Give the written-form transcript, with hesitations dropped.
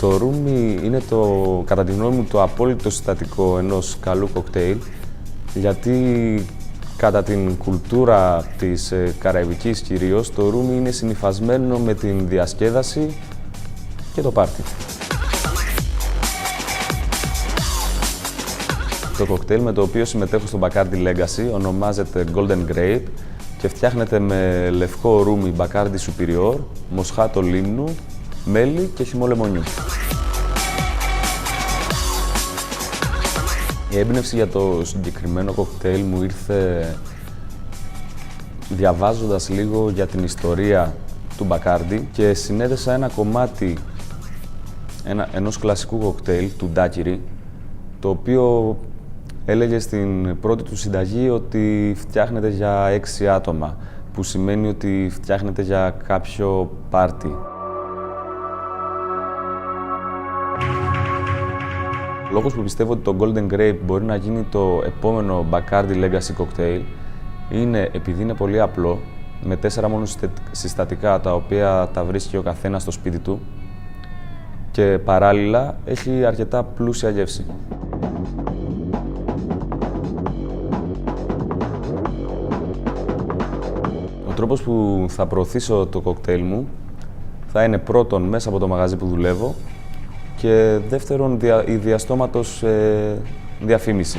Το ρούμι είναι κατά τη γνώμη μου το απόλυτο συστατικό ενός καλού κοκτέιλ, γιατί κατά την κουλτούρα της Καραϊβικής κυρίως, το ρούμι είναι συνυφασμένο με την διασκέδαση και το πάρτι. Το κοκτέιλ με το οποίο συμμετέχω στο Bacardi Legacy ονομάζεται Golden Grape και φτιάχνεται με λευκό ρούμι Bacardi Superior, μοσχάτο λίμνου, μέλι και χυμό λεμονιού. Η έμπνευση για το συγκεκριμένο κοκτέιλ μου ήρθε διαβάζοντας λίγο για την ιστορία του Bacardi και συνέδεσα ένα κομμάτι ενός κλασικού κοκτέιλ, του Daiquiri, το οποίο έλεγε στην πρώτη του συνταγή ότι φτιάχνεται για 6 άτομα, που σημαίνει ότι φτιάχνεται για κάποιο πάρτι. Ο λόγος που πιστεύω ότι το Golden Grape μπορεί να γίνει το επόμενο Bacardi Legacy Cocktail είναι επειδή είναι πολύ απλό, με 4 μόνο συστατικά τα οποία τα βρίσκει ο καθένας στο σπίτι του και παράλληλα έχει αρκετά πλούσια γεύση. Ο τρόπος που θα προωθήσω το κοκτέιλ μου θα είναι πρώτον μέσα από το μαγαζί που δουλεύω και δεύτερον η διαστόματος διαφήμιση.